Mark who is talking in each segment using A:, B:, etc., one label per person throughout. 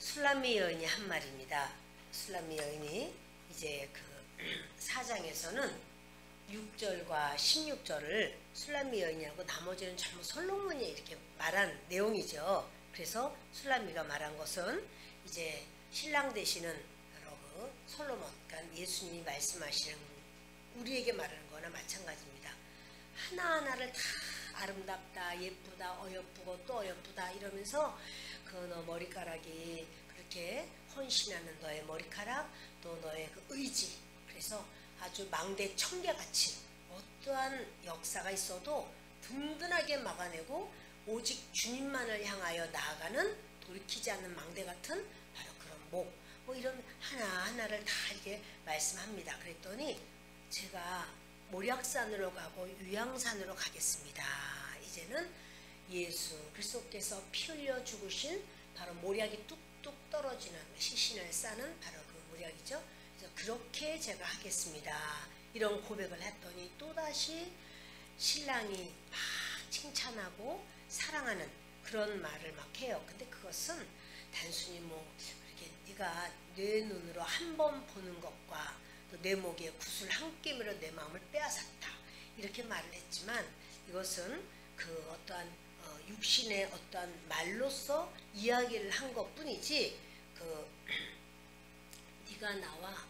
A: 술람미 여인이 한 말입니다. 술람미 여인이 이제 그 4장에서는 6절과 16절을 술람미 여인이라고 나머지는 전부 솔로몬이 이렇게 말한 내용이죠. 그래서 술람미가 말한 것은 이제 신랑 되시는 바로 그 솔로몬, 그러니까 예수님이 말씀하시는 우리에게 말하는 거나 마찬가지입니다. 하나하나를 다 아름답다, 예쁘다, 어여쁘고 또 어여쁘다 이러면서 그 너 머리카락이 그렇게 헌신하는 너의 머리카락, 또 너의 그 의지, 그래서 아주 망대 청개같이 어떠한 역사가 있어도 든든하게 막아내고 오직 주님만을 향하여 나아가는 돌이키지 않는 망대 같은 바로 그런 목, 뭐 이런 하나하나를 다 이렇게 말씀합니다. 그랬더니 제가 모략산으로 가고 유양산으로 가겠습니다. 이제는 예수 그리스도께서 피 흘려 죽으신 바로 모략이 뚝뚝 떨어지는 시신을 싸는 바로 그 모략이죠. 그래서 그렇게 제가 하겠습니다. 이런 고백을 했더니 또다시 신랑이 막 칭찬하고 사랑하는 그런 말을 막 해요. 근데 그것은 단순히 뭐 이렇게 네가 내 눈으로 한 번 보는 것과 또 내 목에 구슬 한 끼미로 내 마음을 빼앗았다 이렇게 말을 했지만, 이것은 그 어떠한 육신의 어떠한 말로서 이야기를 한 것뿐이지, 그 네가 나와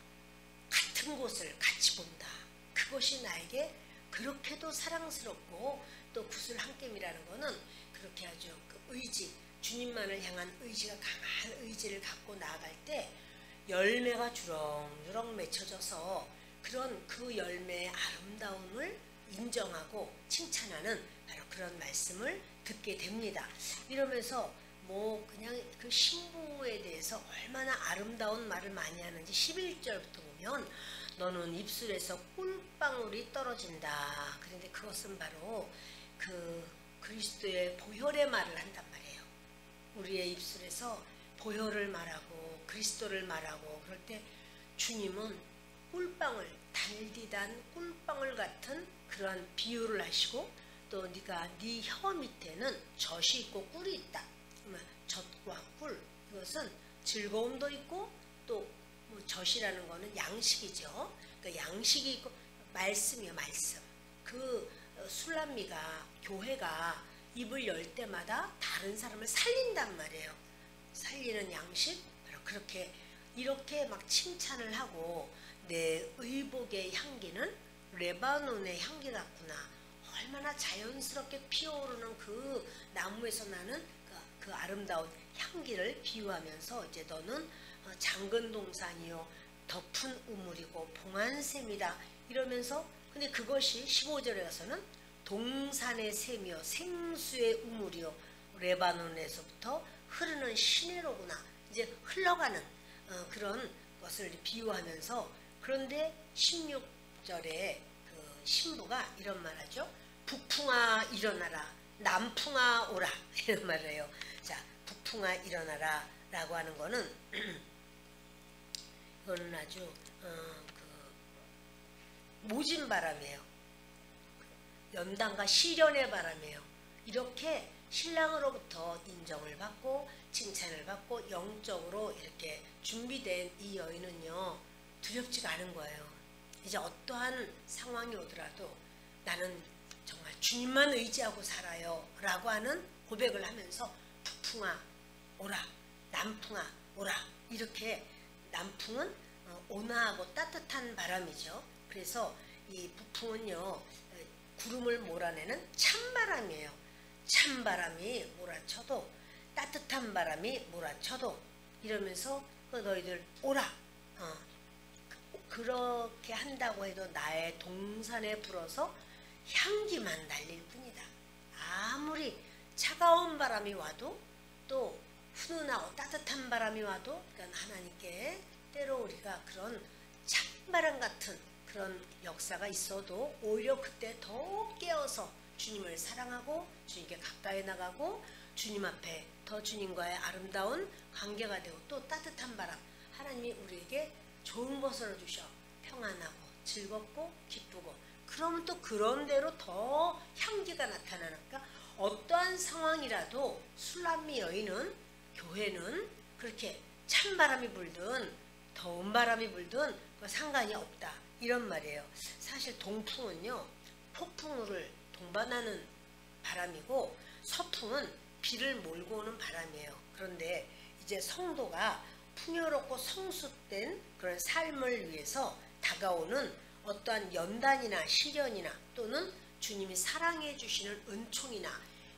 A: 같은 곳을 같이 본다, 그것이 나에게 그렇게도 사랑스럽고 또 구슬 한 깸이라는 거는 그렇게 아주 그 의지, 주님만을 향한 의지가 강한 의지를 갖고 나아갈 때 열매가 주렁주렁 맺혀져서 그런 그 열매의 아름다움을 인정하고 칭찬하는 바로 그런 말씀을 듣게 됩니다. 이러면서 뭐 그냥 그 신부에 대해서 얼마나 아름다운 말을 많이 하는지 11절부터 보면 너는 입술에서 꿀방울이 떨어진다. 그런데 그것은 바로 그 그리스도의 보혈의 말을 한단 말이에요. 우리의 입술에서 보혈을 말하고 그리스도를 말하고 그럴 때 주님은 꿀방울, 달디단 꿀방울 같은 그런 비유를 하시고, 또 네가 네 혀 밑에는 젖이 있고 꿀이 있다. 그러면 젖과 꿀, 이것은 즐거움도 있고 또 뭐 젖이라는 거는 양식이죠. 그러니까 양식이 있고 말씀이요, 말씀. 그 술람미가 교회가 입을 열 때마다 다른 사람을 살린단 말이에요. 살리는 양식, 바로 그렇게 이렇게 막 칭찬을 하고 내 의복의 향기는 레바논의 향기 같구나. 얼마나 자연스럽게 피어오르는 그 나무에서 나는 그 아름다운 향기를 비유하면서 이제 너는 장근 동산이요 덮은 우물이고 봉한 샘이다 이러면서, 근데 그것이 15절에 가서는 동산의 샘이요 생수의 우물이요 레바논에서부터 흐르는 시내로구나, 이제 흘러가는 그런 것을 비유하면서, 그런데 16절에 그 신부가 이런 말하죠. 북풍아 일어나라, 남풍아 오라 이런 말을 해요. 자, 북풍아 일어나라 라고 하는 거는 이거는 아주 그 모진 바람이에요. 연단과 시련의 바람이에요. 이렇게 신랑으로부터 인정을 받고 칭찬을 받고 영적으로 이렇게 준비된 이 여인은요 두렵지가 않은 거예요. 이제 어떠한 상황이 오더라도 나는 정말 주님만 의지하고 살아요 라고 하는 고백을 하면서 북풍아 오라, 남풍아 오라, 이렇게 남풍은 온화하고 따뜻한 바람이죠. 그래서 이 북풍은요 구름을 몰아내는 찬바람이에요. 찬바람이 몰아쳐도, 따뜻한 바람이 몰아쳐도, 이러면서 너희들 오라, 그렇게 한다고 해도 나의 동산에 불어서 향기만 날릴 뿐이다. 아무리 차가운 바람이 와도 또 훈훈하고 따뜻한 바람이 와도, 그러니까 하나님께 때로 우리가 그런 찬바람 같은 그런 역사가 있어도 오히려 그때 더 깨어서 주님을 사랑하고 주님께 가까이 나가고 주님 앞에 더 주님과의 아름다운 관계가 되고, 또 따뜻한 바람, 하나님이 우리에게 좋은 것을 주셔 평안하고 즐겁고 기쁘고, 그러면 또 그런 대로 더 향기가 나타나니까 어떠한 상황이라도 술람미 여인은, 교회는 그렇게 찬바람이 불든 더운 바람이 불든 그 상관이 없다 이런 말이에요. 사실 동풍은요 폭풍우를 동반하는 바람이고 서풍은 비를 몰고 오는 바람이에요. 그런데 이제 성도가 풍요롭고 성숙된 그런 삶을 위해서 다가오는 어떠한 연단이나 시련이나 또는 주님이 사랑해 주시는 은총이나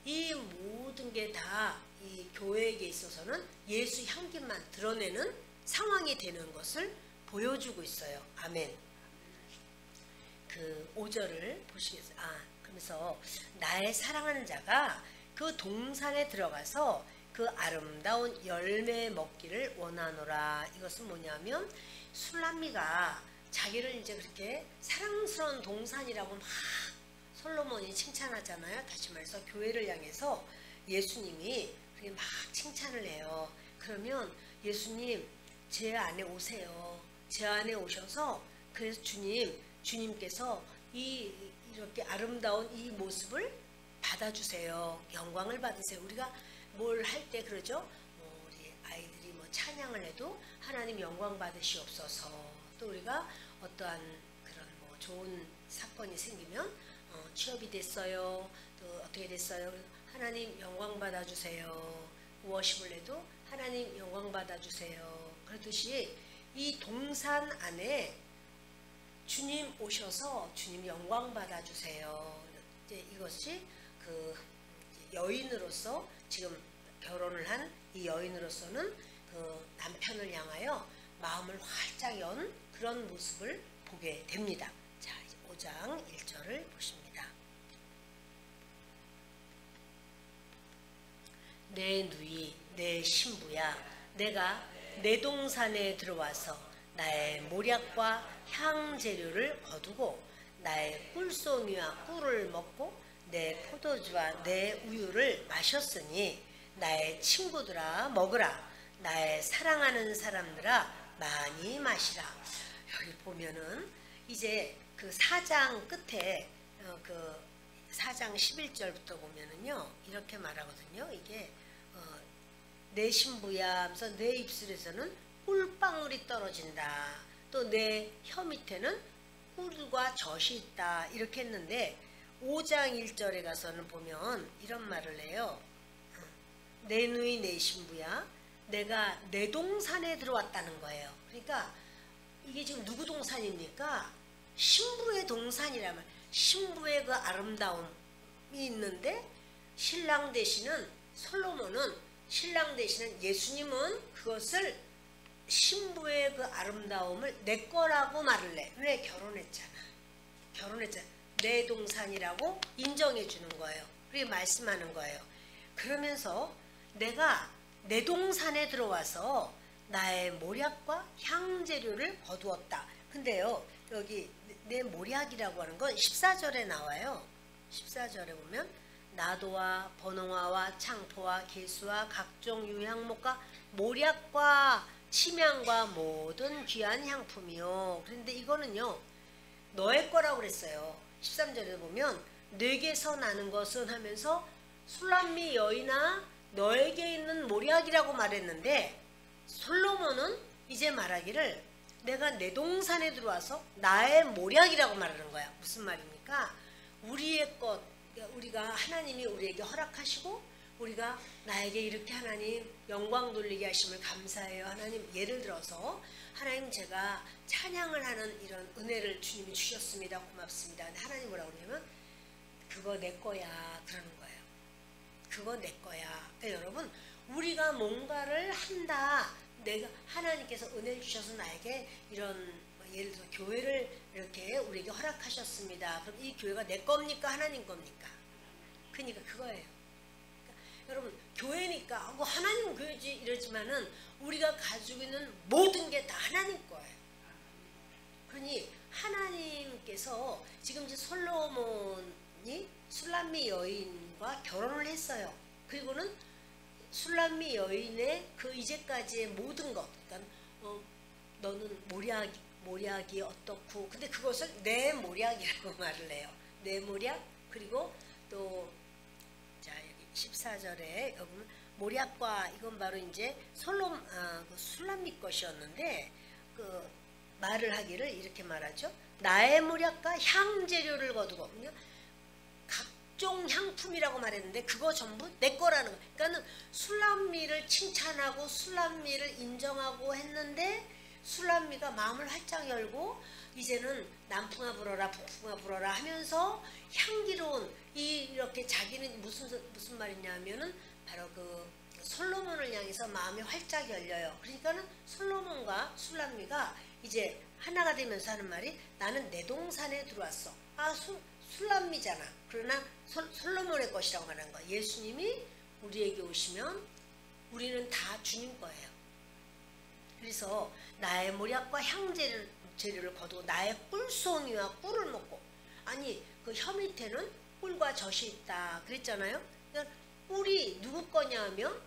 A: 이 모든 게 다 이 교회에게 있어서는 예수 향기만 드러내는 상황이 되는 것을 보여주고 있어요. 아멘. 그 5절을 보시겠어요? 그러면서 나의 사랑하는 자가 그 동산에 들어가서 그 아름다운 열매 먹기를 원하노라. 이것은 뭐냐면 술람미가 자기를 이제 그렇게 사랑스러운 동산이라고 막 솔로몬이 칭찬하잖아요. 다시 말해서 교회를 향해서 예수님이 그렇게 막 칭찬을 해요. 그러면 예수님 제 안에 오세요. 제 안에 오셔서 그래서 주님께서 이렇게 아름다운 이 모습을 받아주세요. 영광을 받으세요. 우리가 뭘 할 때 그러죠. 우리 아이들이 뭐 찬양을 해도 하나님 영광 받으시옵소서. 또 우리가 어떠한 그런 뭐 좋은 사건이 생기면 취업이 됐어요. 또 어떻게 됐어요. 하나님 영광 받아주세요. 워십을 해도 하나님 영광 받아주세요. 그렇듯이 이 동산 안에 주님 오셔서 주님 영광 받아주세요. 이제 이것이 그 여인으로서 지금 결혼을 한 이 여인으로서는 그 남편을 향하여 마음을 활짝 연 그런 모습을 보게 됩니다. 자, 이제 5장 1절을 보십니다. 내 누이, 내 신부야, 내가 내 동산에 들어와서 나의 모략과 향재료를 거두고 나의 꿀송이와 꿀을 먹고 내 포도주와 내 우유를 마셨으니 나의 친구들아 먹으라. 나의 사랑하는 사람들아 많이 마시라. 여기 보면은 이제 그 4장 끝에 그 4장 11절부터 보면은요 이렇게 말하거든요. 이게 내 신부야 하면서 내 입술에서는 꿀방울이 떨어진다. 또 내 혀 밑에는 꿀과 젖이 있다. 이렇게 했는데 5장 1절에 가서는 보면 이런 말을 해요. 내 누이 내 신부야 내가 내 동산에 들어왔다는 거예요. 그러니까 이게 지금 누구 동산입니까? 신부의 동산이라면 신부의 그 아름다움이 있는데 신랑 되시는 솔로몬은 신랑 되시는 예수님은 그것을 신부의 그 아름다움을 내 거라고 말을 해. 왜? 결혼했잖아. 내 동산이라고 인정해 주는 거예요. 그렇게 말씀하는 거예요. 그러면서 내가 내 동산에 들어와서 나의 모략과 향재료를 거두었다. 근데요 여기 내 모략이라고 하는 건 14절에 나와요. 14절에 보면 나도와 번홍화와 창포와 개수와 각종 유향목과 모략과 침향과 모든 귀한 향품이요. 그런데 이거는요 너의 거라고 그랬어요. 13절에 보면 내게서 나는 것은 하면서 술람미 여인아 너에게 있는 모략이라고 말했는데 솔로몬은 이제 말하기를 내가 내 동산에 들어와서 나의 모략이라고 말하는 거야. 무슨 말입니까? 우리의 것, 우리가 하나님이 우리에게 허락하시고 우리가 나에게 이렇게 하나님 영광 돌리게 하심을 감사해요. 하나님 예를 들어서 하나님 제가 찬양을 하는 이런 은혜를 주님이 주셨습니다. 고맙습니다. 근데 하나님 뭐라고 그러냐면 그거 내 거야 그러는 거예요. 그거 내 거야. 그러니까 여러분 우리가 뭔가를 한다. 내가 하나님께서 은혜 주셔서 나에게 이런 예를 들어 교회를 이렇게 우리에게 허락하셨습니다. 그럼 이 교회가 내 겁니까? 하나님 겁니까? 그러니까 그거예요. 그러니까 여러분 교회니까 뭐 하나님 교회지 이러지만은 우리가 가지고 있는 모든 게 다 하나님 거예요. 그러니 하나님께서 지금 이제 솔로몬이 술람미 여인과 결혼을 했어요. 그리고는 술람미 여인의 그 이제까지의 모든 것, 그러니까 너는 모략이 어떻고, 근데 그것을 내 모략이라고 말을 해요. 내 모략. 그리고 또 자 여기 14절에 여기 모략과 이건 바로 이제 그 술람미 것이었는데 그 말을 하기를 이렇게 말하죠. 나의 모략과 향재료를 거두고 각종 향품이라고 말했는데 그거 전부 내 거라는 거. 그러니까는 술람미를 칭찬하고 술람미를 인정하고 했는데 술람미가 마음을 활짝 열고 이제는 남풍아 불어라 북풍아 불어라 하면서 향기로운 이렇게 자기는 무슨 말이냐면은 바로 그 솔로몬을 향해서 마음이 활짝 열려요. 그러니까는 솔로몬과 술람미가 이제 하나가 되면서 하는 말이 나는 내 동산에 들어왔어. 술람미잖아. 그러나 솔로몬의 것이라고 하는 거야. 예수님이 우리에게 오시면 우리는 다 주님 거예요. 그래서 나의 모략과 향재료를 거두고 나의 꿀송이와 꿀을 먹고 아니 그 혀 밑에는 꿀과 젖이 있다 그랬잖아요. 그러니까 꿀이 누구 거냐 하면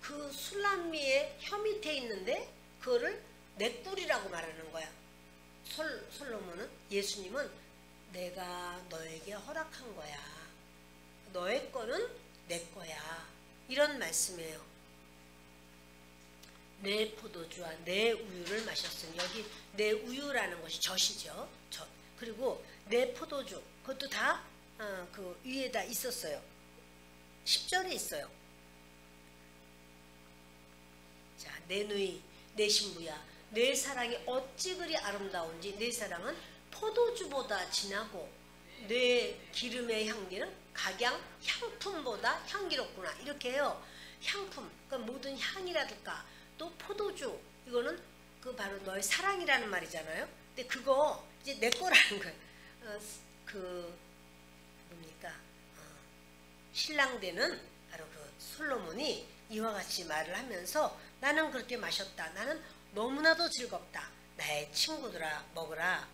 A: 그 술람미의 혀 밑에 있는데 그거를 내 꿀이라고 말하는 거야. 솔로몬은 예수님은 내가 너에게 허락한 거야. 너의 거는 내 거야. 이런 말씀이에요. 내 포도주와 내 우유를 마셨으니 여기 내 우유라는 것이 젖이죠. 젖. 그리고 내 포도주 그것도 다 그 위에다 있었어요. 10절에 있어요. 자, 내 누이 내 신부야 내 사랑이 어찌 그리 아름다운지 내 사랑은 포도주보다 진하고 내 기름의 향기는 각양 향품보다 향기롭구나. 이렇게 해요. 향품 그러니까 모든 향이라든가 또 포도주 이거는 그 바로 너의 사랑이라는 말이잖아요. 근데 그거 이제 내 거라는 거예요. 그 뭡니까 신랑 되는 바로 그 솔로몬이 이와 같이 말을 하면서 나는 그렇게 마셨다. 나는 너무나도 즐겁다. 나의 친구들아 먹으라.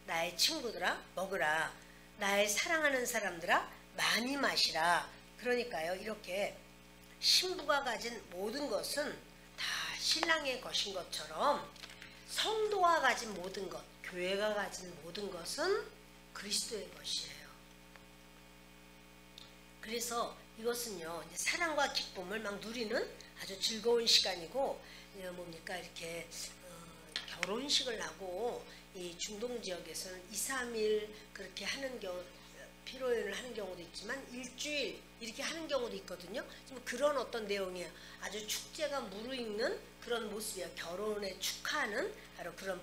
A: 나의 친구들아 먹으라. 나의 사랑하는 사람들아 많이 마시라. 그러니까요. 이렇게 신부가 가진 모든 것은 다 신랑의 것인 것처럼 성도가 가진 모든 것, 교회가 가진 모든 것은 그리스도의 것이에요. 그래서 이것은요, 이제 사랑과 기쁨을 막 누리는 아주 즐거운 시간이고, 뭡니까, 이렇게, 결혼식을 하고, 이 중동 지역에서는 2, 3일 그렇게 하는 경우, 피로연을 하는 경우도 있지만, 일주일 이렇게 하는 경우도 있거든요. 좀 그런 어떤 내용이에요. 아주 축제가 무르익는 그런 모습이에요. 결혼에 축하하는 바로 그런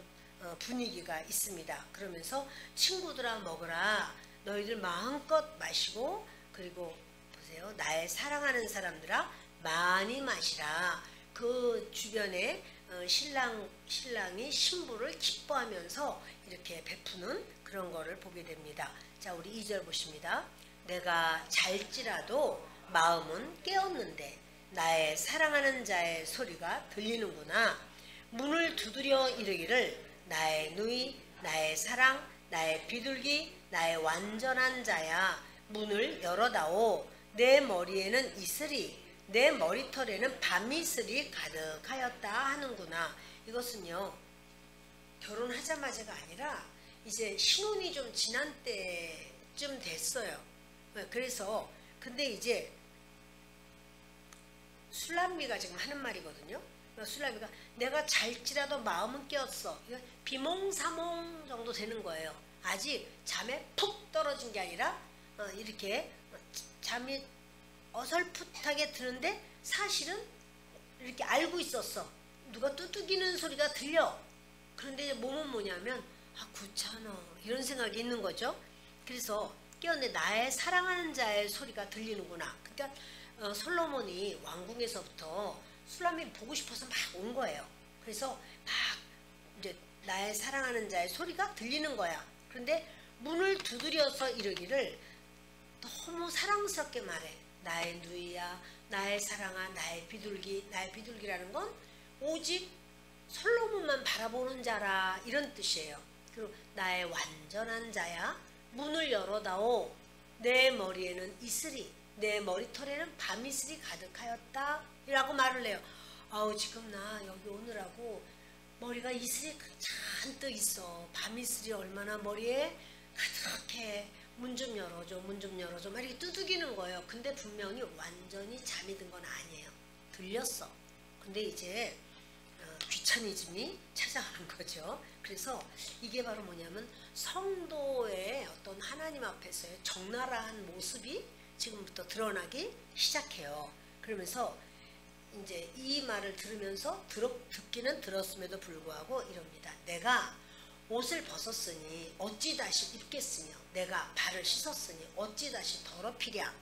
A: 분위기가 있습니다. 그러면서 친구들아 먹으라. 너희들 마음껏 마시고, 그리고 보세요. 나의 사랑하는 사람들아 많이 마시라. 그 주변에 신랑이 신부를 기뻐하면서 이렇게 베푸는 그런 거를 보게 됩니다. 자, 우리 2절 보십니다. 내가 잘지라도 마음은 깨었는데 나의 사랑하는 자의 소리가 들리는구나. 문을 두드려 이르기를 나의 누이, 나의 사랑, 나의 비둘기, 나의 완전한 자야. 문을 열어다오. 내 머리에는 이슬이, 내 머리털에는 밤이슬이 가득하였다 하는구나. 이것은요, 결혼하자마자가 아니라 이제 신혼이 좀 지난 때쯤 됐어요. 그래서 근데 이제 술람미가 지금 하는 말이거든요. 술람미가 내가 잘지라도 마음은 깨었어. 비몽사몽 정도 되는 거예요. 아직 잠에 푹 떨어진 게 아니라 이렇게 잠이 어설풋하게 드는데 사실은 이렇게 알고 있었어. 누가 뚜뚜기는 소리가 들려. 그런데 이제 몸은 뭐냐면 귀찮아 이런 생각이 있는 거죠. 그래서 깨었는데 나의 사랑하는 자의 소리가 들리는구나. 그러니까 솔로몬이 왕궁에서부터 술람미 보고 싶어서 막 온 거예요. 그래서 막 이제 나의 사랑하는 자의 소리가 들리는 거야. 그런데 문을 두드려서 이르기를 너무 사랑스럽게 말해. 나의 누이야, 나의 사랑아, 나의 비둘기. 나의 비둘기라는 건 오직 솔로몬만 바라보는 자라 이런 뜻이에요. 그리고 나의 완전한 자야. 문을 열어다오. 내 머리에는 이슬이, 내 머리털에는 밤이슬이 가득하였다 라고 말을 해요. 지금 나 여기 오느라고 머리가 이슬이 잔뜩 있어. 밤이슬이 얼마나 머리에 가득해. 문 좀 열어줘, 문 좀 열어줘 막 이렇게 두들기는 거예요. 근데 분명히 완전히 잠이 든 건 아니에요. 들렸어. 근데 이제 귀차니즘이 찾아가는 거죠. 그래서 이게 바로 뭐냐면 성도의 어떤 하나님 앞에서의 적나라한 모습이 지금부터 드러나기 시작해요. 그러면서 이제 이 말을 들으면서 듣기는 들었음에도 불구하고 이럽니다. 내가 옷을 벗었으니 어찌 다시 입겠으며 내가 발을 씻었으니 어찌 다시 더럽히랴.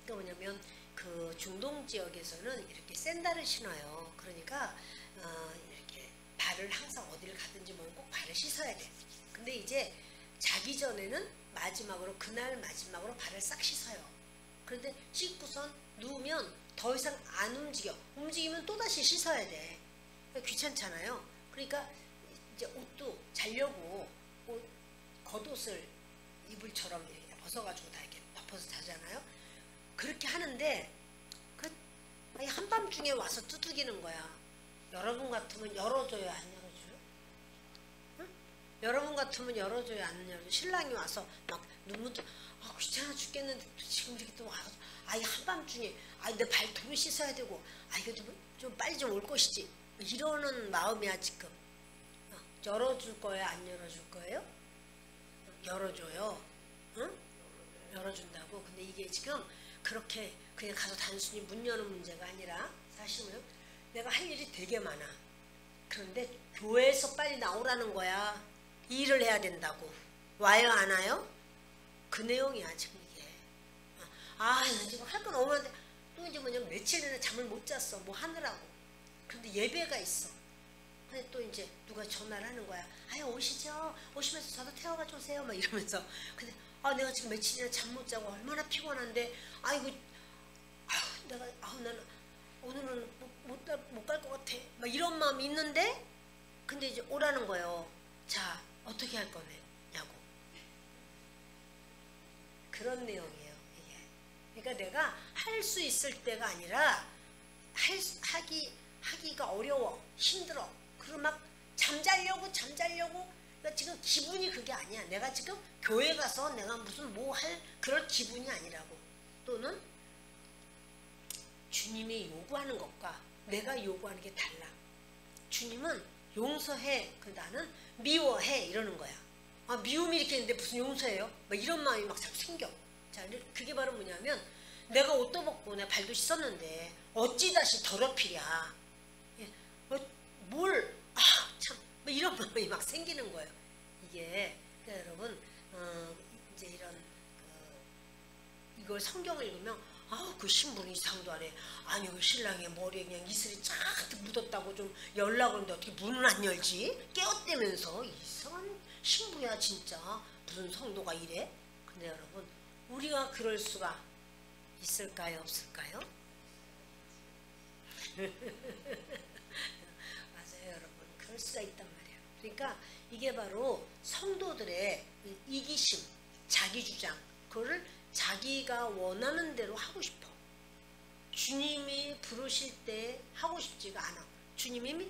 A: 그러니까 뭐냐면 그 중동 지역에서는 이렇게 샌들을 신어요. 그러니까 이렇게 발을 항상 어디를 가든지 뭐 꼭 발을 씻어야 돼. 근데 이제 자기 전에는 마지막으로 그날 마지막으로 발을 싹 씻어요. 그런데 씻고선 누우면 더 이상 안 움직여. 움직이면 또다시 씻어야 돼. 귀찮잖아요. 그러니까 이제 옷도 자려고 겉옷을 이불처럼 이렇게 벗어가지고 다 이렇게 덮어서 자잖아요. 그렇게 하는데 한밤중에 와서 두들기는 거야. 여러분 같으면 열어줘요, 안 열어줘요? 응? 여러분 같으면 열어줘요, 안 열어줘요? 신랑이 와서 막 눈물도 귀찮아 죽겠는데 지금 이렇게 또 와서 한밤중에 내 발톱을 씻어야 되고 이거 좀 빨리 좀 올 것이지 이러는 마음이야 지금. 열어줄 거예요, 안 열어줄 거예요? 열어줘요. 응? 열어준다고. 근데 이게 지금 그렇게 그냥 가서 단순히 문 여는 문제가 아니라 사실은 내가 할 일이 되게 많아. 그런데 교회에서 빨리 나오라는 거야. 일을 해야 된다고. 와요, 안 와요? 그 내용이야 지금 이게. 나 지금 할 건 없는데 또 이제 뭐냐면 며칠 내내 잠을 못 잤어. 뭐 하느라고. 그런데 예배가 있어. 근데 또 이제 누가 전화를 하는 거야. 오시죠. 오시면서 저도 태워가지고 오세요. 막 이러면서. 근데 내가 지금 며칠이나 잠 못 자고 얼마나 피곤한데 내가 나는 오늘은 못 갈 것 같아. 막 이런 마음이 있는데 근데 이제 오라는 거예요. 자, 어떻게 할 거냐고. 그런 내용이에요, 이게. 그러니까 내가 할 수 있을 때가 아니라 하기가 어려워. 힘들어. 그리고 막 잠자려고 그러니까 지금 기분이 그게 아니야. 내가 지금 교회 가서 내가 무슨 뭐 할 그럴 기분이 아니라고. 또는 주님이 요구하는 것과 내가 요구하는 게 달라. 주님은 용서해. 나는 미워해. 이러는 거야. 미움이 이렇게 있는데 무슨 용서해요? 막 이런 마음이 막 자꾸 생겨. 자, 그게 바로 뭐냐면 내가 옷도 벗고 내 발도 씻었는데 어찌 다시 더럽히랴. 참 이런 마음이 막 생기는 거예요. 이게 그러니까 여러분 이제 이런 이걸 성경을 읽으면 그 신부는 이상도 안 해. 그 신랑의 머리에 그냥 이슬이 쫙 묻었다고 좀 열라고 하는데 어떻게 문을 안 열지? 깨어대면서 이상한 신부야 진짜. 무슨 성도가 이래? 근데 여러분 우리가 그럴 수가 있을까요, 없을까요? 맞아요, 여러분. 그럴 수가 있단 말이에요. 그러니까 이게 바로 성도들의 이기심, 자기주장, 그거를 자기가 원하는 대로 하고 싶어. 주님이 부르실 때 하고 싶지가 않아. 주님이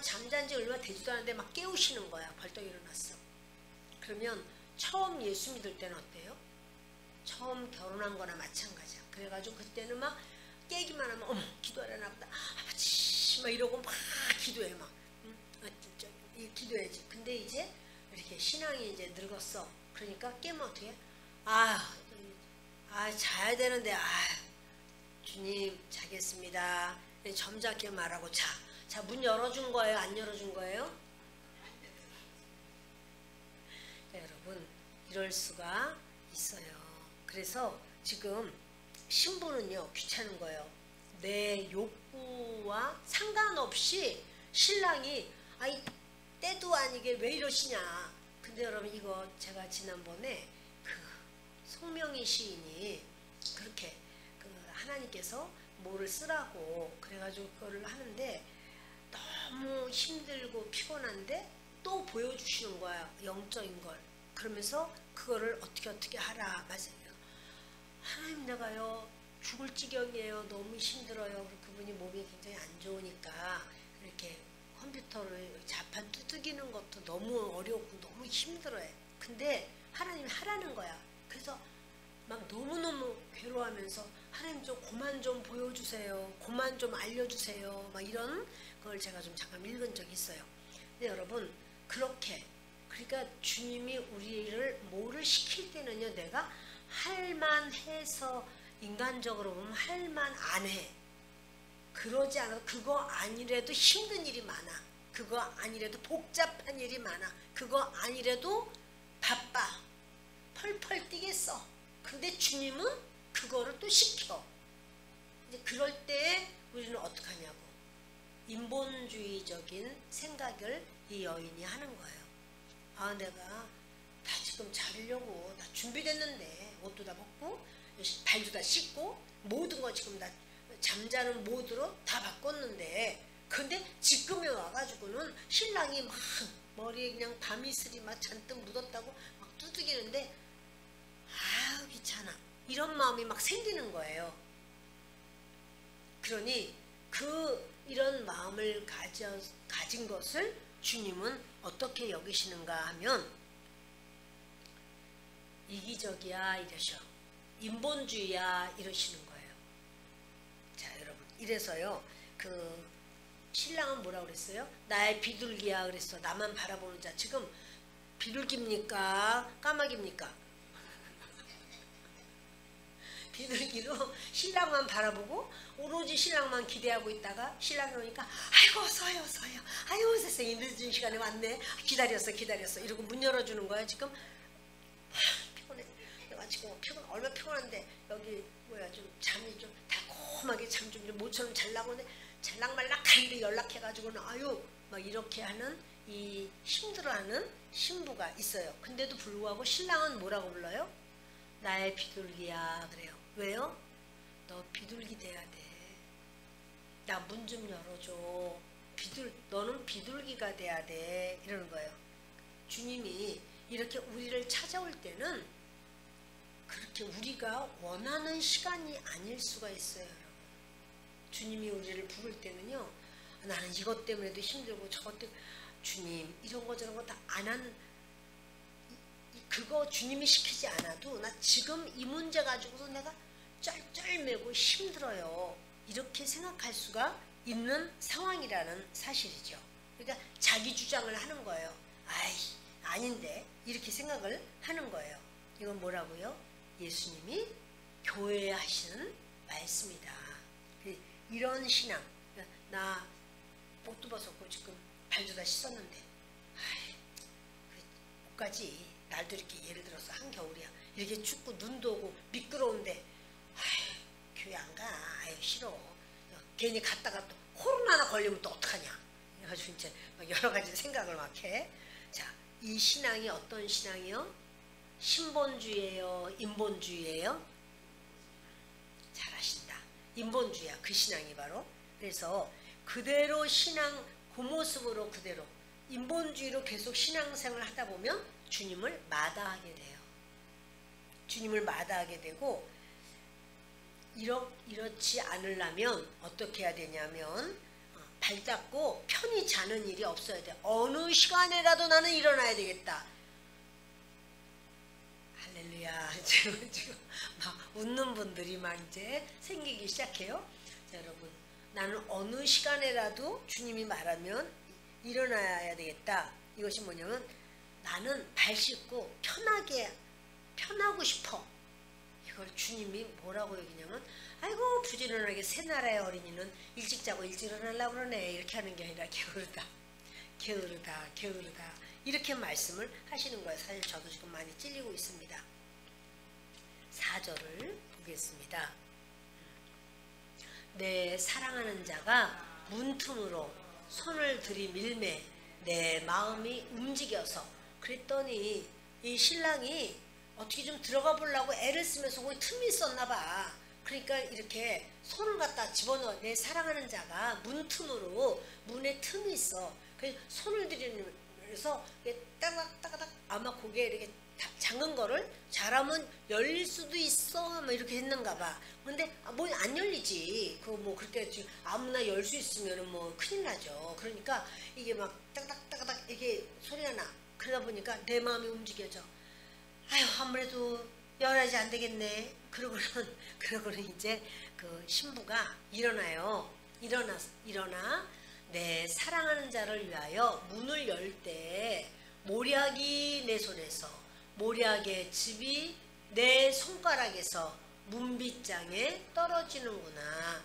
A: 잠잔 지 얼마 되지도 않은데 막 깨우시는 거야. 벌떡 일어났어. 그러면 처음 예수 믿을 때는 어때요? 처음 결혼한 거나 마찬가지야. 그래가지고 그때는 막 깨기만 하면 기도하려나 보다. 아버지 막 이러고 막 기도해 막. 기도해야지. 근데 이제 이렇게 신앙이 이제 늙었어. 그러니까 깨면 어떻게? 자야 되는데 주님 자겠습니다. 점잖게 말하고 자, 문 열어준 거예요? 안 열어준 거예요? 네, 여러분 이럴 수가 있어요. 그래서 지금 신부는요 귀찮은 거예요. 내 욕구와 상관없이 신랑이 때도 아니게 왜 이러시냐. 근데 여러분 이거 제가 지난번에 그 송명희 시인이 그렇게 하나님께서 뭐를 쓰라고 그래가지고 그거를 하는데 너무 힘들고 피곤한데 또 보여주시는 거야. 영적인 걸. 그러면서 그거를 어떻게 하라. 맞아요. 하나님 내가요 죽을 지경이에요. 너무 힘들어요. 그분이 몸이 굉장히 안 좋으니까 이렇게 컴퓨터를 자판 두들기는 것도 너무 어렵고 너무 힘들어요. 근데 하나님이 하라는 거야. 그래서 막 너무너무 괴로워하면서 하나님 좀 그만 좀 보여주세요. 그만 좀 알려주세요. 막 이런 걸 제가 좀 잠깐 읽은 적이 있어요. 근데 여러분 그렇게 그러니까 주님이 우리를 뭐를 시킬 때는요 내가 할만해서 인간적으로 보면 할만 안 해. 그러지 않아도 그거 아니래도 힘든 일이 많아. 그거 아니래도 복잡한 일이 많아. 그거 아니래도 바빠. 펄펄 뛰겠어. 근데 주님은 그거를 또 시켜. 이제 그럴 때 우리는 어떻게 하냐고. 인본주의적인 생각을 이 여인이 하는 거예요. 아 내가 다 지금 자려고 다 준비됐는데 옷도 다 벗고 발도 다 씻고 모든 거 지금 다 잠자는 모드로 다 바꿨는데 근데 지금에 와가지고는 신랑이 막 머리에 그냥 밤이슬이 막 잔뜩 묻었다고 막 두들기는데 아우 귀찮아 이런 마음이 막 생기는 거예요. 그러니 이런 마음을 가진 것을 주님은 어떻게 여기시는가 하면 이기적이야 이러셔. 인본주의야 이러시는 거예요. 자 여러분 이래서요 신랑은 뭐라고 그랬어요? 나의 비둘기야 그랬어. 나만 바라보는 자. 지금 비둘기입니까? 까마귀입니까? 비둘기로 신랑만 바라보고 오로지 신랑만 기대하고 있다가 신랑이 오니까 아이고 어서요 아유 세상에 늦은 시간에 왔네. 기다렸어 이러고 문 열어주는 거야. 지금 피곤해. 내가 지금 얼마나 피곤한데 여기 좀 잠이 좀 달콤하게 잠 좀 모처럼 잘라고 하는데 잘락말락 하는데 연락해가지고는 아유 막 이렇게 하는 이 힘들어하는 신부가 있어요. 근데도 불구하고 신랑은 뭐라고 불러요? 나의 비둘기야 그래요. 왜요? 너 비둘기 돼야 돼. 나 문 좀 열어줘. 너는 비둘기가 돼야 돼. 이러는 거예요. 주님이 이렇게 우리를 찾아올 때는 그렇게 우리가 원하는 시간이 아닐 수가 있어요. 여러분. 주님이 우리를 부를 때는요. 나는 이것 때문에도 힘들고 저것 때문에 주님 이런 거 저런 거 다 안 하는 그거 주님이 시키지 않아도 나 지금 이 문제 가지고서 내가 쩔쩔매고 힘들어요. 이렇게 생각할 수가 있는 상황이라는 사실이죠. 그러니까 자기 주장을 하는 거예요. 아닌데 이렇게 생각을 하는 거예요. 이건 뭐라고요? 예수님이 교회에 하시는 말씀이다. 이런 신앙. 나 옷도 벗었고 지금 발도 다 씻었는데 옷까지 날도 이렇게 예를 들어서 한겨울이야. 이렇게 춥고 눈도 오고 미끄러운데 교회 안 가. 싫어. 괜히 갔다가 또 코로나나 걸리면 또 어떡하냐. 그래가지고 이제 여러 가지 생각을 막 해. 자, 이 신앙이 어떤 신앙이요? 신본주의예요? 인본주의예요? 잘하신다. 인본주의야. 그 신앙이 바로. 그래서 그대로 신앙 그 모습으로 그대로 인본주의로 계속 신앙생활을 하다 보면 주님을 마다하게 돼요. 주님을 마다하게 되고 이렇지 않으려면 어떻게 해야 되냐면 발 닦고 편히 자는 일이 없어야 돼. 어느 시간에라도 나는 일어나야 되겠다. 할렐루야. 지금 막 웃는 분들이 막 이제 생기기 시작해요. 자, 여러분 나는 어느 시간에라도 주님이 말하면 일어나야 되겠다. 이것이 뭐냐면 나는 발 씻고 편하고 싶어. 이걸 주님이 뭐라고 여기냐면 아이고 부지런하게 새 나라의 어린이는 일찍 자고 일찍 일어나려고 그러네. 이렇게 하는 게 아니라 게으르다 이렇게 말씀을 하시는 거예요. 사실 저도 지금 많이 찔리고 있습니다. 4절을 보겠습니다. 내 사랑하는 자가 문틈으로 손을 들이밀매 내 마음이 움직여서 그랬더니 이 신랑이 어떻게 좀 들어가 보려고 애를 쓰면서 거기 틈이 있었나 봐. 그러니까 이렇게 손을 갖다 집어넣어. 내 사랑하는 자가 문틈으로 문에 틈이 있어. 그래서 손을 들이면서 따닥따닥 아마 그게 이렇게 잠근 거를 잘하면 열릴 수도 있어. 뭐 이렇게 했는가 봐. 근데 뭐 안 열리지. 그거 뭐 그렇게 아무나 열 수 있으면 뭐 큰일 나죠. 그러니까 이게 막 따닥따닥 이게 소리가 나. 그러다 보니까 내 마음이 움직여져. 아유 아무래도 열하지 안 되겠네. 그러고는 이제 그 신부가 일어나요. 일어나 내 사랑하는 자를 위하여 문을 열 때 모략이 내 손에서 모략의 즙이 내 손가락에서 문빗장에 떨어지는구나.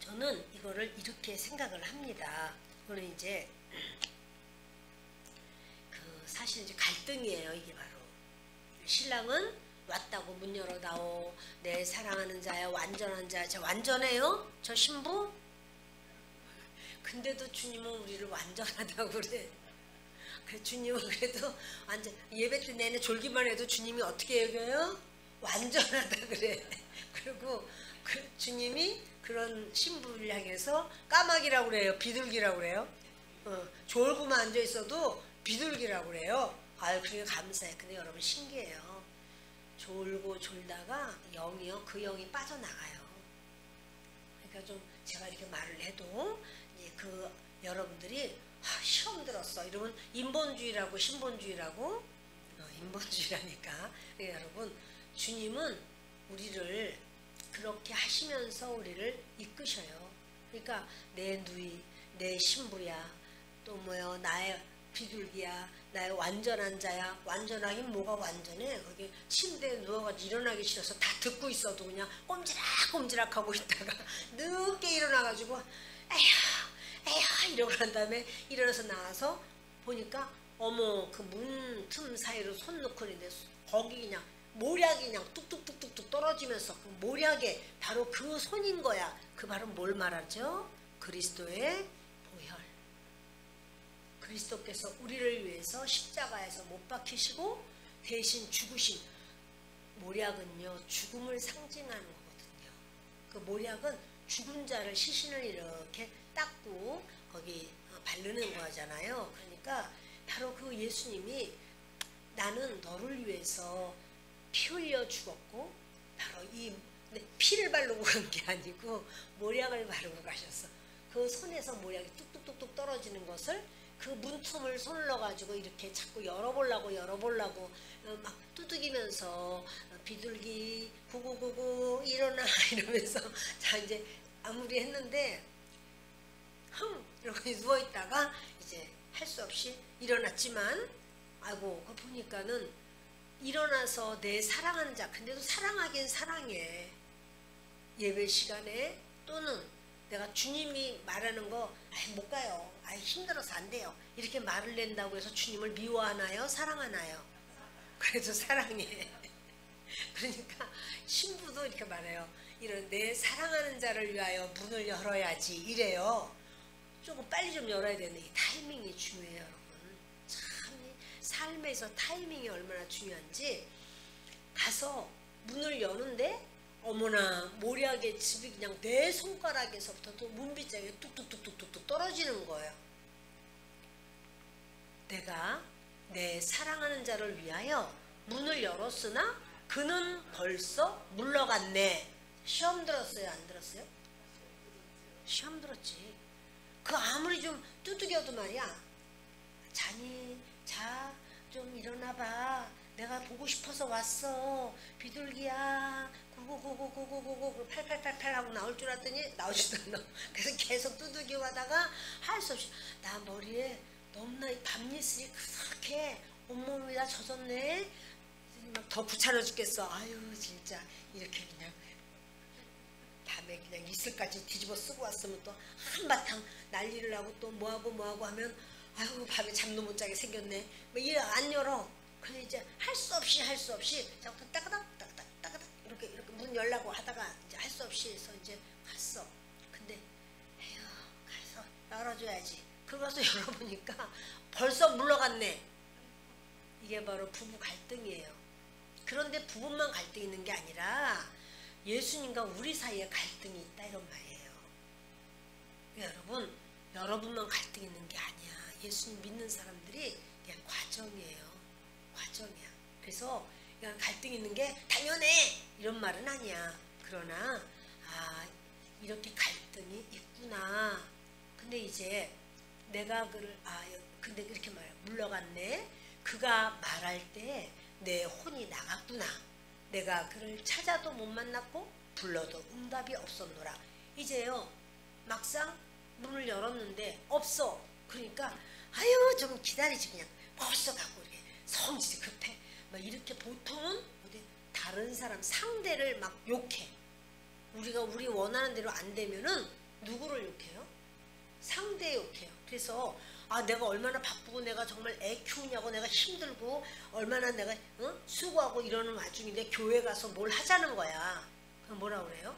A: 저는 이거를 이렇게 생각을 합니다. 이거는 이제 사실 이제 갈등이에요. 이게 바로 신랑은 왔다고 문 열어다오. 내 사랑하는 자야, 완전한 자. 저 완전해요? 저 신부? 근데도 주님은 우리를 완전하다고 그래. 그래 주님은 그래도 완전 예배 때 내내 졸기만 해도 주님이 어떻게 여겨요? 완전하다 그래. 그리고 주님이 그런 신부를 향해서 까마귀라고 그래요? 비둘기라고 그래요? 졸고만 앉아 있어도 비둘기라고 그래요. 아유 그게 감사해. 근데 여러분 신기해요. 졸고 졸다가 영이요 그 영이 빠져나가요. 그러니까 좀 제가 이렇게 말을 해도 이제 그 여러분들이 시험 들었어 이러면 인본주의라고 신본주의라고 인본주의라니까. 그러니까 여러분 주님은 우리를 그렇게 하시면서 우리를 이끄셔요. 그러니까 내 누이 내 신부야 또 뭐요 나의 비둘기야 나의 완전한 자야. 완전하긴 뭐가 완전해. 거기 침대에 누워가지고 일어나기 싫어서 다 듣고 있어도 그냥 꼼지락 하고 있다가 늦게 일어나가지고 에휴 이러고 난 다음에 일어나서 나와서 보니까 어머 그 문 틈 사이로 손 넣고 있는데 거기 그냥 모략이 그냥 뚝뚝뚝뚝뚝 떨어지면서 그 모략에 바로 그 손인 거야. 그 바로 뭘 말하죠? 그리스도의 보혈. 그리스도께서 우리를 위해서 십자가에서 못 박히시고 대신 죽으신 모략은요 죽음을 상징하는 거거든요. 그 모략은 죽은 자를 시신을 이렇게 닦고 거기 바르는 거잖아요. 그러니까 바로 그 예수님이 나는 너를 위해서 피 흘려 죽었고 바로 이 피를 바르고 간 게 아니고 모략을 바르고 가셨어. 그 손에서 모략이 뚝뚝뚝뚝 떨어지는 것을 그 문틈을 손을 넣어가지고 이렇게 자꾸 열어보려고 막 두들기면서 비둘기 구구구구 일어나 이러면서 자 이제 아무리 했는데 이러고 누워있다가 이제 할 수 없이 일어났지만 아이고 그거 보니까는 일어나서 내 사랑하는 자 근데도 사랑하긴 사랑해. 예배 시간에 또는 내가 주님이 말하는 거 못 가요. 힘들어서 안 돼요. 이렇게 말을 낸다고 해서 주님을 미워하나요? 사랑하나요? 그래도 사랑해. 그러니까 신부도 이렇게 말해요. 이런 내 사랑하는 자를 위하여 문을 열어야지 이래요. 조금 빨리 좀 열어야 되는데 이 타이밍이 중요해요. 여러분. 참 삶에서 타이밍이 얼마나 중요한지 가서 문을 여는데 어머나 모략의 즙이 그냥 내 손가락에서부터 또 문빗장에 뚝뚝뚝뚝뚝 떨어지는 거예요. 내가 내 사랑하는 자를 위하여 문을 열었으나 그는 벌써 물러갔네. 시험 들었어요? 안 들었어요? 시험 들었지. 그 아무리 좀 두들겨도 말이야. 자니? 자, 좀 일어나봐. 내가 보고 싶어서 왔어. 비둘기야. 구구구구구구구구 8888 하고 나올 줄 알았더니 나오지도 않아. 그래서 계속 두들겨 가다가 할 수 없이 나 머리에 너무나 밤이슬이 그렇게 온몸이 다 젖었네. 막 더 귀찮아 죽겠어. 아유 진짜 이렇게 그냥 밤에 그냥 이슬까지 뒤집어 쓰고 왔으면 또 한바탕 난리를 하고 또 뭐하고 하면 아유 밤에 잠도 못 자게 생겼네. 뭐 이래 안 열어. 그래 이제 할 수 없이 자꾸 따가닥 이렇게 문 열라고 하다가 이제 할 수 없이 해서 이제 갔어. 근데 에휴 가서 열어줘야지. 그거서 열어보니까 벌써 물러갔네. 이게 바로 부부 갈등이에요. 그런데 부부만 갈등이 있는 게 아니라 예수님과 우리 사이에 갈등이 있다 이런 말이에요. 여러분 여러분만 갈등이 있는 게 아니야. 예수님 믿는 사람들이 그냥 과정이에요. 과정이야. 그래서 그냥 갈등이 있는 게 당연해 이런 말은 아니야. 그러나 이렇게 갈등이 있구나. 근데 이제 내가 근데 이렇게 말해 물러갔네. 그가 말할 때 내 혼이 나갔구나. 내가 그를 찾아도 못 만났고 불러도 응답이 없었노라. 이제요 막상 문을 열었는데 없어. 그러니까 아유 좀 기다리지 그냥 벌써 가고 이렇게 성질이 급해. 막 이렇게 보통은 어디 다른 사람 상대를 막 욕해. 우리 원하는 대로 안 되면은 누구를 욕해요? 상대 욕해요. 그래서 아 내가 얼마나 바쁘고 내가 정말 애 키우냐고 내가 힘들고 얼마나 내가 수고하고 이러는 와중인데 교회 가서 뭘 하자는 거야. 그럼 뭐라 그래요?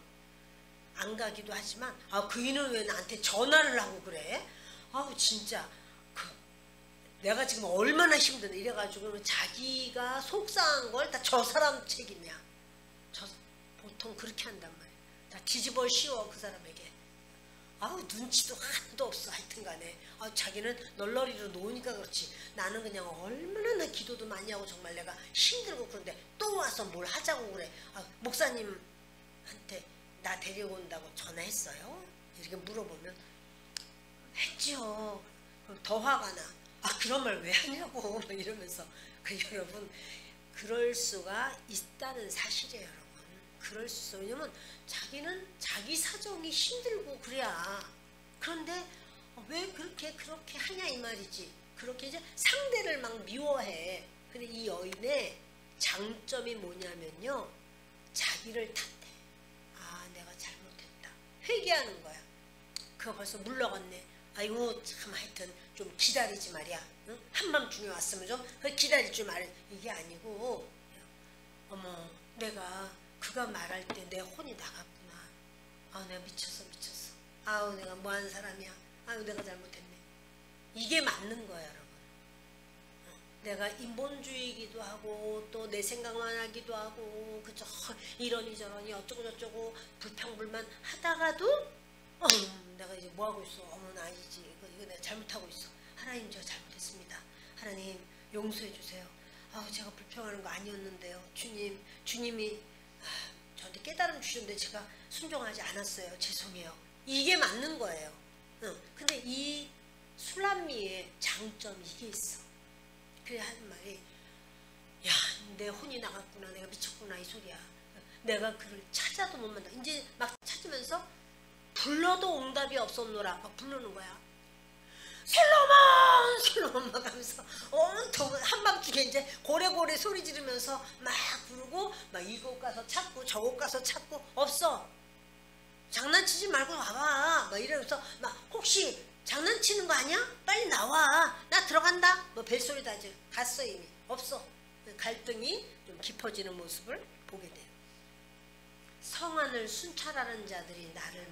A: 안 가기도 하지만 아 그이는 왜 나한테 전화를 하고 그래? 아우 진짜 내가 지금 얼마나 힘드네 이래가지고 자기가 속상한 걸 다 저 사람 책임이야. 보통 그렇게 한단 말이야. 다 뒤집어 씌워 그 사람에게. 아우 눈치도 하나도 없어. 하여튼 간에 자기는 널널이로 놓으니까 그렇지. 나는 그냥 얼마나 나 기도도 많이 하고 정말 내가 힘들고 그런데 또 와서 뭘 하자고 그래. 목사님한테 나 데려온다고 전화했어요? 이렇게 물어보면 했지요. 그럼 더 화가 나. 그런 말 왜 하냐고 막 이러면서. 여러분 그럴 수가 있다는 사실이에요. 여러분 그럴 수. 왜냐면 자기는 자기 사정이 힘들고 그래야. 그런데 왜 그렇게 하냐 이 말이지. 그렇게 이제 상대를 막 미워해. 근데 이 여인의 장점이 뭐냐면요 자기를 탓해. 내가 잘못했다. 회개하는 거야. 그거 벌써 물러갔네. 아이고 참 하여튼 좀 기다리지 말이야. 응? 한밤중에 왔으면 좀 기다릴 줄 말해. 이게 아니고 어머 내가 그가 말할 때 내 혼이 나갔구나. 내가 미쳤어. 아우 내가 뭐하는 사람이야. 아유 내가 잘못했네. 이게 맞는 거야 여러분. 내가 인본주의이기도 하고 또 내 생각만 하기도 하고 그저 이러니 저러니 어쩌고 저쩌고 불평불만 하다가도 내가 이제 뭐하고 있어. 나 아니지. 이거 내가 잘못하고 있어. 하나님 저 잘못했습니다. 하나님 용서해 주세요. 제가 불평하는 거 아니었는데요. 주님이 저한테 깨달음 주셨는데 제가 순종하지 않았어요. 죄송해요. 이게 맞는 거예요. 근데 이 술람미의 장점이 이게 있어. 그래 하는 말이 야 내 혼이 나갔구나. 내가 미쳤구나 이 소리야. 내가 그를 찾아도 못 만나. 이제 막 찾으면서 불러도 응답이 없었노라. 막 부르는 거야. 솔로몬 막 하면서 온통 한밤중에 이제 고래고래 소리 지르면서 막 부르고 막 이곳 가서 찾고 저곳 가서 찾고 없어. 장난치지 말고 와봐. 막 이러면서 막 혹시 장난치는 거 아니야? 빨리 나와. 나 들어간다. 뭐 벨소리 다지. 갔어 이미. 없어. 갈등이 좀 깊어지는 모습을 보게 돼요. 성안을 순찰하는 자들이 나를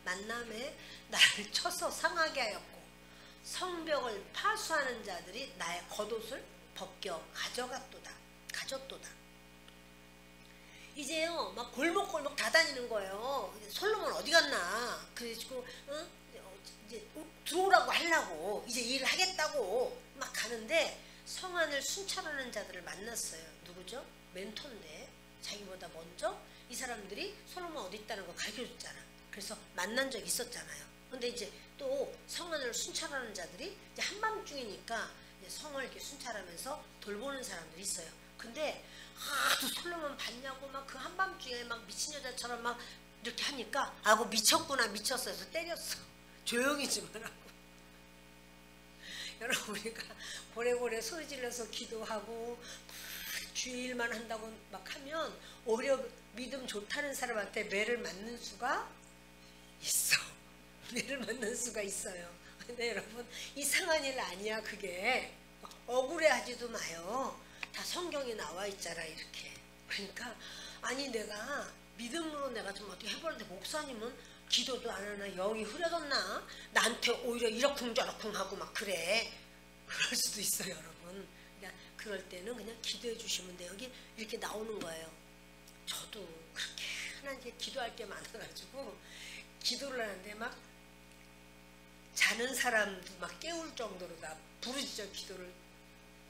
A: 만남에 나를 쳐서 상하게 하였고 성벽을 파수하는 자들이 나의 겉옷을 벗겨 가졌도다. 이제요 막 골목골목 다 다니는 거예요. 솔로몬 어디 갔나. 그래가지고 이제 들어오라고 하려고 이제 일을 하겠다고 막 가는데 성안을 순찰하는 자들을 만났어요. 누구죠? 멘토인데 자기보다 먼저 이 사람들이 솔로몬 어디 있다는 거 가르쳐줬잖아. 그래서 만난 적이 있었잖아요. 근데 이제 또 성안을 순찰하는 자들이 이제 한밤중이니까 이제 성을 이렇게 순찰하면서 돌보는 사람들이 있어요. 근데 또 솔로몬 봤냐고 막 그 한밤중에 막 미친 여자처럼 막 이렇게 하니까 미쳤구나 미쳤어 해서 때렸어. 조용히 좀 하라고. 여러분 우리가 고래고래 소리 질러서 기도하고 주일만 한다고 막 하면 오히려 믿음 좋다는 사람한테 매를 맞는 수가 있어. 매를 맞는 수가 있어요. 근데 여러분 이상한 일 아니야. 그게 억울해하지도 마요. 다 성경에 나와 있잖아 이렇게. 그러니까 아니 내가 믿음으로 내가 좀 어떻게 해보는데 목사님은 기도도 안 하나 영이 흐려졌나 나한테 오히려 이러쿵저러쿵 하고 막 그래. 그럴 수도 있어요 여러분. 그러니까 그럴 때는 그냥 기도해 주시면 돼요. 여기 이렇게 나오는 거예요. 저도 그렇게 하나님께 기도할 게 많아가지고 기도를 하는데 막 자는 사람도 막 깨울 정도로 다 부르짖어 기도를.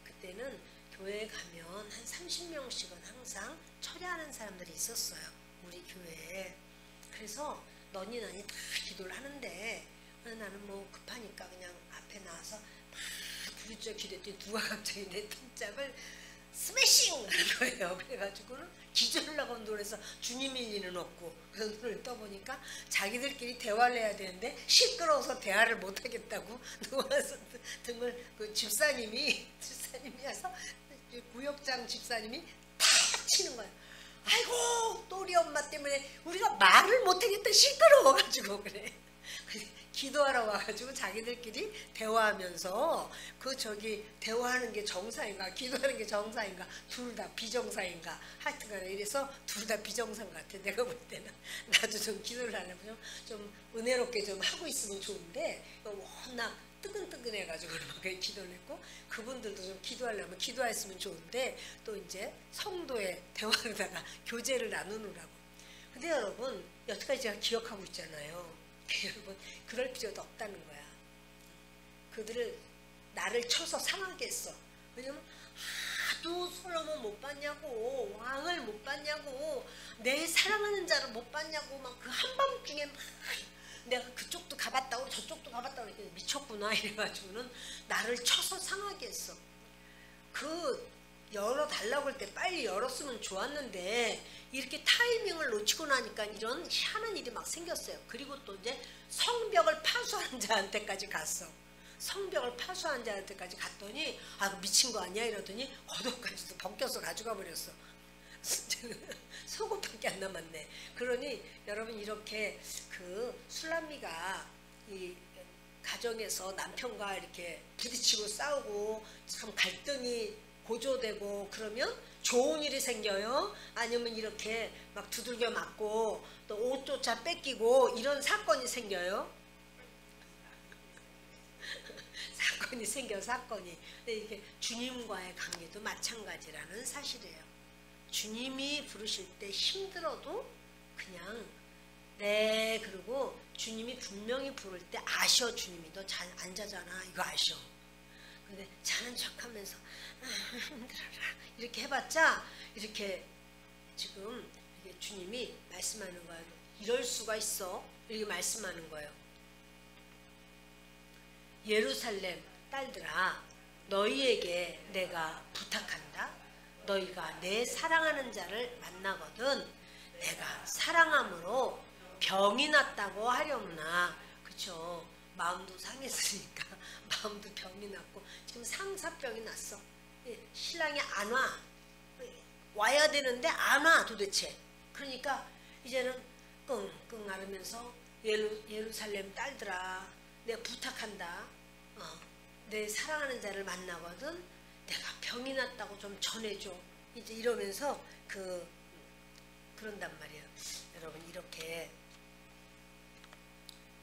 A: 그때는 교회에 가면 한 30명씩은 항상 철야하는 사람들이 있었어요. 우리 교회에. 그래서 너니 나니 다 기도를 하는데 나는 뭐 급하니까 그냥 앞에 나와서 막 부르짖어 기도했더니 누가 갑자기 내 턱짝을 스매싱 하는 거예요. 그래가지고는 기절을 하고 놀라서 주님일 리는 없고, 그래서 눈을 떠보니까 자기들끼리 대화를 해야 되는데 시끄러워서 대화를 못하겠다고 누워서 등을 그 집사님이 와서 구역장 집사님이 탁 치는 거예요. 아이고 또 우리 엄마 때문에 우리가 말을 못하겠다, 시끄러워가지고 그래. 기도하러 와가지고 자기들끼리 대화하면서 그 저기 대화하는 게 정상인가 기도하는 게 정상인가 둘 다 비정상인가 하여튼간에 이래서 둘 다 비정상 같아. 내가 볼 때는 나도 좀 기도를 하려면 좀 은혜롭게 좀 하고 있으면 좋은데 워낙 뜨근뜨근해가지고 그렇게 기도를 했고, 그분들도 좀 기도하려면 기도했으면 좋은데 또 이제 성도의 대화로다가 교제를 나누느라고. 근데 여러분 여태까지 제가 기억하고 있잖아요. 여러분 그럴 필요도 없다는 거야. 그들을 나를 쳐서 상하게 했어. 왜냐면 하도 솔로몬 못 봤냐고, 왕을 못 봤냐고, 내 사랑하는 자를 못 봤냐고 막 그 한밤중에 막 내가 그쪽도 가봤다고 저쪽도 가봤다고 이렇게 미쳤구나 이래가지고는 나를 쳐서 상하게 했어. 그 열어달라고 할 때 빨리 열었으면 좋았는데 이렇게 타이밍을 놓치고 나니까 이런 희한한 일이 막 생겼어요. 그리고 또 이제 성벽을 파수하는 자한테까지 갔어. 성벽을 파수하는 자한테까지 갔더니 아 미친 거 아니야 이러더니 겉옷까지도 벗겨서 가져가 버렸어. 속옷밖에 안 남았네. 그러니 여러분 이렇게 그 술람미가 이 가정에서 남편과 이렇게 부딪히고 싸우고 참 갈등이 고조되고 그러면 좋은 일이 생겨요? 아니면 이렇게 막 두들겨 맞고 또 옷조차 뺏기고 이런 사건이 생겨요? 사건이 생겨, 사건이. 근데 이게 주님과의 관계도 마찬가지라는 사실이에요. 주님이 부르실 때 힘들어도 그냥 네 그리고 주님이 분명히 부를 때 아셔. 주님이 너 잘 안 자잖아 이거 아셔. 근데 자는 척하면서 힘들어라 이렇게 해봤자 이렇게 지금 이게 주님이 말씀하는 거예요. 이럴 수가 있어 이렇게 말씀하는 거예요. 예루살렘 딸들아 너희에게 내가 부탁한다. 너희가 내 사랑하는 자를 만나거든 내가 사랑함으로 병이 났다고 하려무나. 그쵸? 마음도 상했으니까 마음도 병이 났고 지금 상사병이 났어. 신랑이 안 와. 와야 되는데 안 와 도대체. 그러니까 이제는 끙끙 앓으면서 예루살렘 딸들아 내가 부탁한다. 내 사랑하는 자를 만나거든 내가 병이 났다고 좀 전해줘. 이제 이러면서 그런단 말이에요. 여러분 이렇게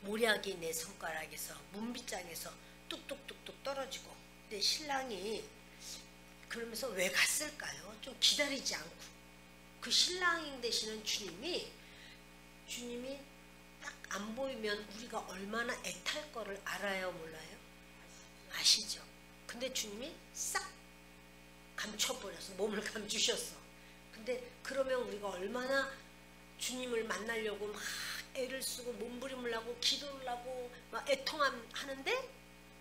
A: 모략이 내 손가락에서 문빗장에서 뚝뚝뚝뚝 떨어지고 내 신랑이 그러면서 왜 갔을까요? 좀 기다리지 않고 그 신랑 되시는 주님이 딱 안 보이면 우리가 얼마나 애탈 거를 알아요 몰라요? 아시죠? 근데 주님이 싹 감춰버렸어. 몸을 감추셨어. 근데 그러면 우리가 얼마나 주님을 만나려고 막 애를 쓰고 몸부림을 하고 기도를 하고 막 애통하는데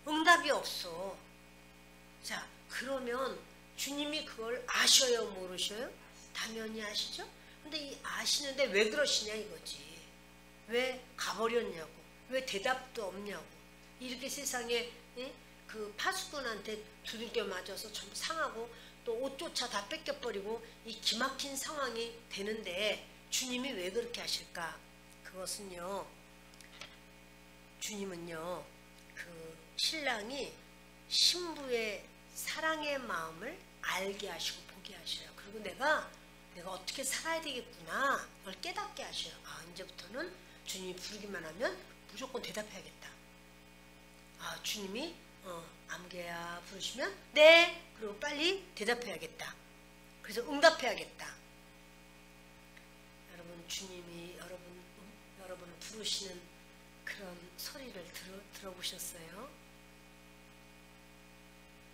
A: 응답이 없어. 자 그러면 주님이 그걸 아셔요 모르셔요? 당연히 아시죠? 근데 이 아시는데 왜 그러시냐 이거지. 왜 가버렸냐고. 왜 대답도 없냐고. 이렇게 세상에 그 파수꾼한테 두들겨 맞아서 전부 상하고 또 옷조차 다 뺏겨버리고 이 기막힌 상황이 되는데 주님이 왜 그렇게 하실까? 그것은요 주님은요 그 신랑이 신부의 사랑의 마음을 알게 하시고 보게 하셔요. 그리고 내가 어떻게 살아야 되겠구나 그걸 깨닫게 하셔요. 아 이제부터는 주님이 부르기만 하면 무조건 대답해야겠다. 아 주님이 암개야 부르시면 네 그리고 빨리 대답해야겠다. 그래서 응답해야겠다. 여러분 주님이 여러분을 부르시는 그런 소리를 들어보셨어요?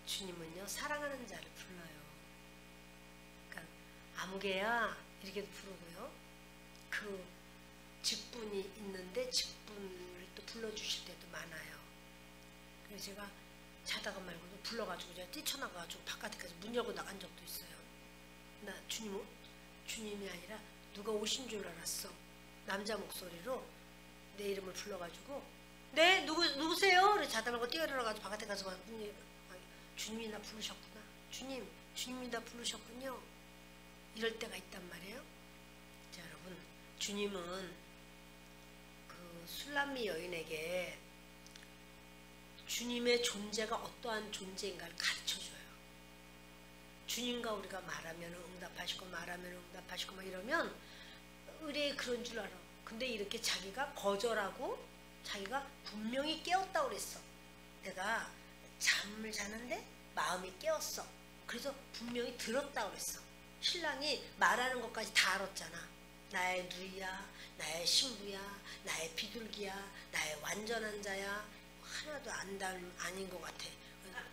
A: 주님은요 사랑하는 자를 불러요. 그러니까 암개야 이렇게 부르고요. 그 직분이 있는데 직분을 또 불러주실 때도 많아요. 그래서 제가 자다가 말고도 불러가지고 제가 뛰쳐나가가지고 바깥에까지 문 열고 나간 적도 있어요. 나 주님이 아니라 누가 오신 줄 알았어. 남자 목소리로 내 이름을 불러가지고 네 누구세요? 그래서 자다 말고 뛰어들어가지고 바깥에 가서 문 열고 주님이 나 부르셨구나. 주님이 나 부르셨군요. 이럴 때가 있단 말이에요. 자, 여러분, 주님은 그 술람미 여인에게 주님의 존재가 어떠한 존재인가를 가르쳐줘요. 주님과 우리가 말하면 응답하시고 말하면 응답하시고 막 이러면 의뢰 그런 줄 알아. 근데 이렇게 자기가 거절하고 자기가 분명히 깨웠다고 그랬어. 내가 잠을 자는데 마음이 깨웠어. 그래서 분명히 들었다고 그랬어. 신랑이 말하는 것까지 다 알았잖아. 나의 누이야, 나의 신부야, 나의 비둘기야, 나의 완전한 자야. 하나도 아닌 것 같아.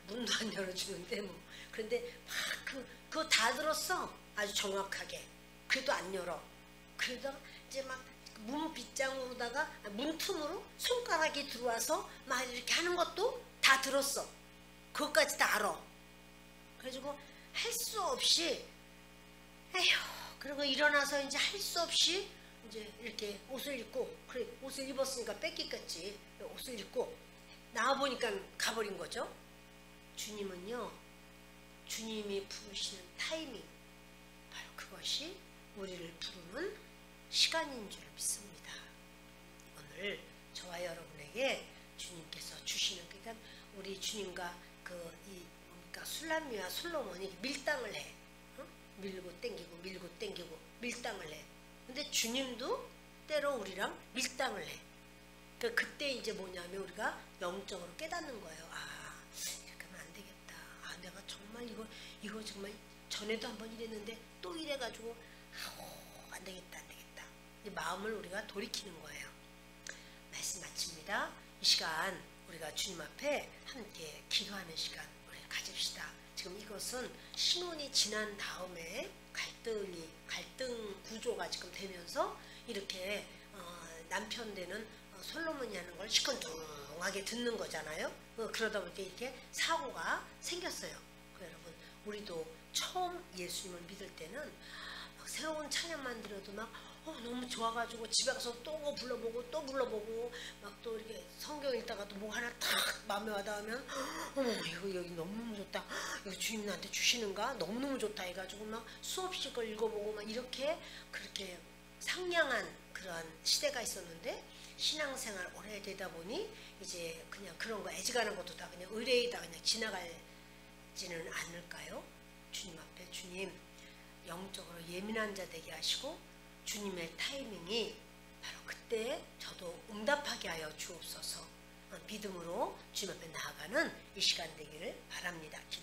A: 문도 안 열어주는데 뭐. 그런데 막 그거 다 들었어. 아주 정확하게. 그래도 안 열어. 그러다가 이제 막 문 빗장으로다가 문틈으로 손가락이 들어와서 막 이렇게 하는 것도 다 들었어. 그것까지 다 알아. 그래가지고 할 수 없이 에휴 그리고 일어나서 이제 할 수 없이 이제 이렇게 옷을 입고 그래 옷을 입었으니까 뺏기겠지. 옷을 입고 나와보니까 가버린 거죠. 주님은요 주님이 부르시는 타이밍 바로 그것이 우리를 부르는 시간인 줄 믿습니다. 오늘 저와 여러분에게 주님께서 주시는 그러니까 우리 주님과 그러니까 술람미와 솔로몬이 밀당을 해. 밀고 땡기고 밀당을 해. 근데 주님도 때로 우리랑 밀당을 해. 그러니까 그때 이제 뭐냐면 우리가 영적으로 깨닫는 거예요. 아 이렇게 하면 안 되겠다. 아 내가 정말 이거 정말 전에도 한번 이랬는데 또 이래가지고 안 되겠다. 이 마음을 우리가 돌이키는 거예요. 말씀 마칩니다. 이 시간 우리가 주님 앞에 함께 기도하는 시간 우리 가집시다. 지금 이것은 신혼이 지난 다음에 갈등 구조가 지금 되면서 이렇게 남편 되는 솔로몬이 하는 걸 시큰둥하게 듣는 거잖아요. 그러다 보니까 이렇게 사고가 생겼어요. 여러분 우리도 처음 예수님을 믿을 때는 새로운 찬양만 들어도 막 너무 좋아가지고 집에 가서 또 불러보고 막 또 이렇게 성경 읽다가 또 뭐 하나 탁 마음에 와닿으면 어머 이거 여기 너무너무 좋다. 이거 주님 나한테 주시는가? 너무너무 좋다 해가지고 막 수없이 걸 읽어보고 막 이렇게 그렇게 상냥한 그런 시대가 있었는데 신앙생활 오래 되다 보니 이제 그냥 그런 거 애지간한 것도 다 그냥 의뢰이다 그냥 지나갈지는 않을까요? 주님 앞에 주님 영적으로 예민한 자 되게 하시고 주님의 타이밍이 바로 그때 저도 응답하게 하여 주옵소서. 믿음으로 주님 앞에 나아가는 이 시간 되기를 바랍니다.